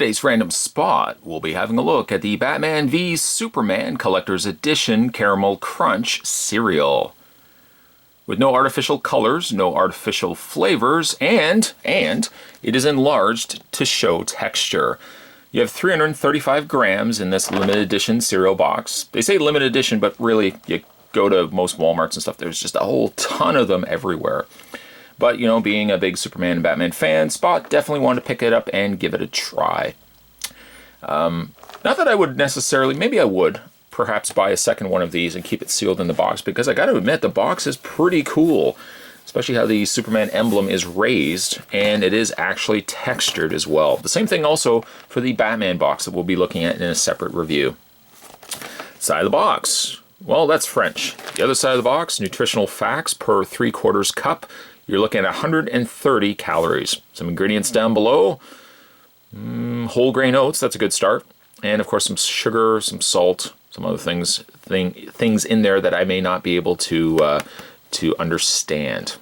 today's random spot, we'll be having a look at the Batman v Superman Collector's Edition Caramel Crunch cereal. With no artificial colors, no artificial flavors, and it is enlarged to show texture. You have 335 grams in this limited edition cereal box. They say limited edition, but really, you go to most Walmarts and stuff, there's just a whole ton of them everywhere. But, you know, being a big Superman and Batman fan, Spot definitely wanted to pick it up and give it a try. Not that I would necessarily, maybe I would perhaps buy a second one of these and keep it sealed in the box, because I got to admit, the box is pretty cool. Especially how the Superman emblem is raised, and it is actually textured as well. The same thing also for the Batman box that we'll be looking at in a separate review. Side of the box. Well, that's French. The other side of the box, nutritional facts per 3/4 cup. You're looking at 130 calories. Some ingredients down below. Whole grain oats, that's a good start. And of course some sugar, some salt, some other things in there that I may not be able to understand.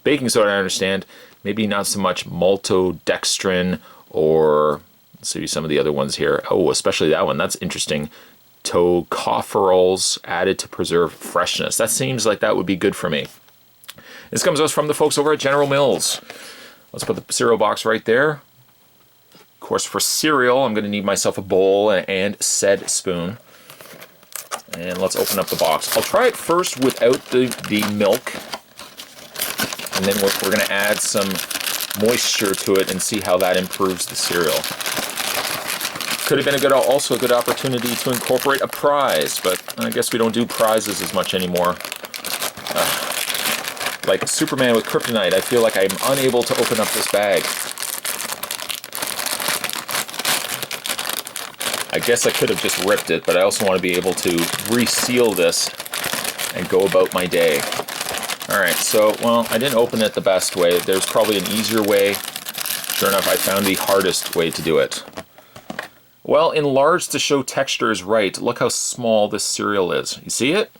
Baking soda I understand. Maybe not so much maltodextrin or, let's see some of the other ones here. Oh, especially that one. That's interesting. Tocopherols added to preserve freshness. That seems like that would be good for me. This comes to us from the folks over at General Mills. Let's put the cereal box right there. Of course, for cereal, I'm going to need myself a bowl and said spoon. And let's open up the box. I'll try it first without the milk. And then we're going to add some moisture to it and see how that improves the cereal. Could have been also a good opportunity to incorporate a prize, but I guess we don't do prizes as much anymore. Like Superman with kryptonite, I feel like I'm unable to open up this bag. I guess I could have just ripped it, but I also want to be able to reseal this and go about my day. Alright, so, well, I didn't open it the best way. There's probably an easier way. Sure enough, I found the hardest way to do it. Well, enlarged to show texture is right. Look how small this cereal is. You see it?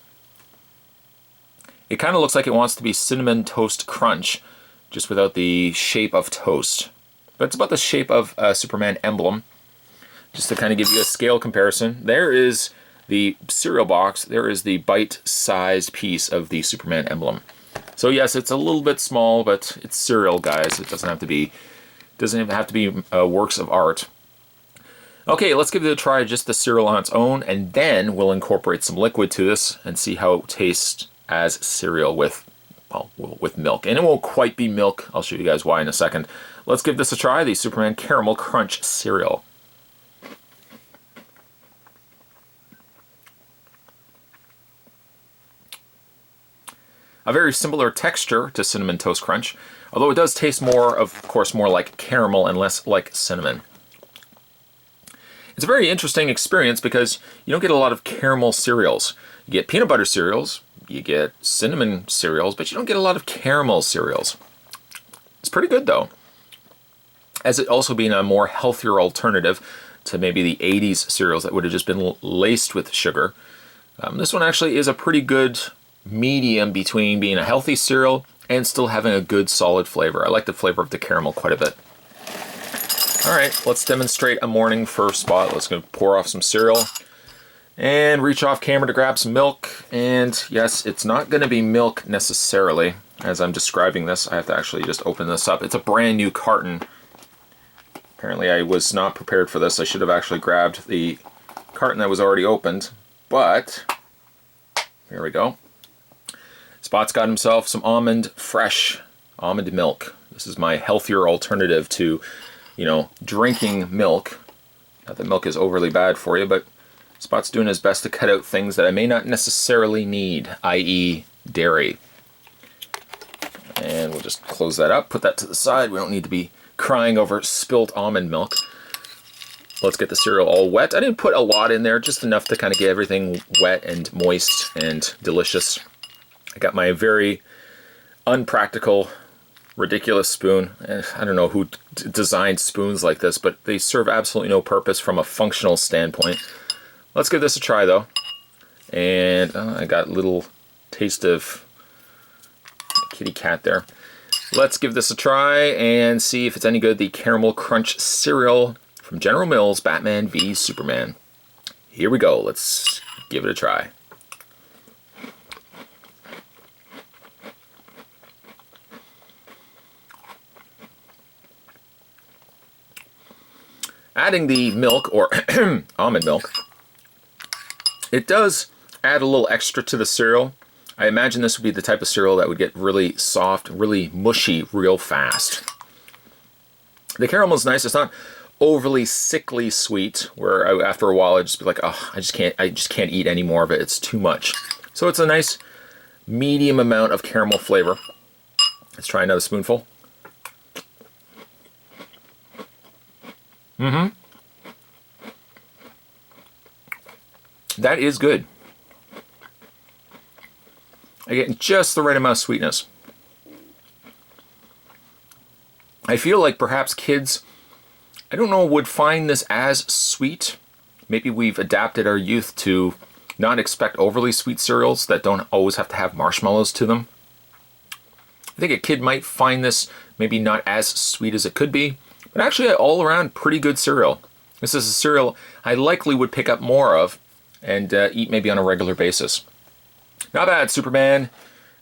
It kind of looks like it wants to be Cinnamon Toast Crunch, just without the shape of toast. But it's about the shape of a Superman emblem. Just to kind of give you a scale comparison, there is the cereal box, there is the bite-sized piece of the Superman emblem. So yes, it's a little bit small, but it's cereal, guys. It doesn't have to be works of art. Okay, let's give it a try, just the cereal on its own, and then we'll incorporate some liquid to this and see how it tastes as cereal with milk. And it won't quite be milk. I'll show you guys why in a second. Let's give this a try, the Superman Caramel Crunch cereal. A very similar texture to Cinnamon Toast Crunch, although it does taste more, of course, more like caramel and less like cinnamon. It's a very interesting experience because you don't get a lot of caramel cereals. You get peanut butter cereals, you get cinnamon cereals, but you don't get a lot of caramel cereals. It's pretty good though. As it also being a more healthier alternative to maybe the 80s cereals that would have just been laced with sugar. This one actually is a pretty good medium between being a healthy cereal and still having a good solid flavor. I like the flavor of the caramel quite a bit. Alright, let's demonstrate a morning for Spot. Let's go pour off some cereal and reach off camera to grab some milk. And yes, it's not going to be milk necessarily. As I'm describing this, I have to actually just open this up. It's a brand new carton. Apparently I was not prepared for this. I should have actually grabbed the carton that was already opened. But, here we go. Spot's got himself some fresh almond milk. This is my healthier alternative to, you know, drinking milk. Not that milk is overly bad for you, but Spot's doing his best to cut out things that I may not necessarily need, i.e. dairy. And we'll just close that up, put that to the side. We don't need to be crying over spilt almond milk. Let's get the cereal all wet. I didn't put a lot in there, just enough to kind of get everything wet and moist and delicious. I got my very unpractical, ridiculous spoon. I don't know who designed spoons like this, but they serve absolutely no purpose from a functional standpoint. Let's give this a try though. And I got a little taste of kitty cat there. Let's give this a try and see if it's any good. The Caramel Crunch cereal from General Mills, Batman v Superman. Here we go. Let's give it a try. Adding the milk, or almond milk, it does add a little extra to the cereal. I imagine this would be the type of cereal that would get really soft, really mushy real fast. The caramel is nice. It's not overly sickly sweet, where after a while I'd just be like, oh, I just can't eat any more of it. It's too much. So it's a nice medium amount of caramel flavor. Let's try another spoonful. That is good. I get just the right amount of sweetness. I feel like perhaps kids, I don't know, would find this as sweet. Maybe we've adapted our youth to not expect overly sweet cereals that don't always have to have marshmallows to them. I think a kid might find this maybe not as sweet as it could be, but actually all around pretty good cereal. This is a cereal I likely would pick up more of and eat maybe on a regular basis. Not bad, Superman.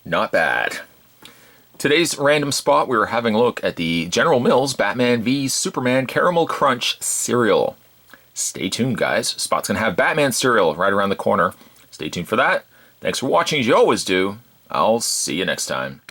Not bad. Today's random spot, we were having a look at the General Mills Batman v Superman Caramel Crunch cereal. Stay tuned, guys. Spot's going to have Batman cereal right around the corner. Stay tuned for that. Thanks for watching, as you always do. I'll see you next time.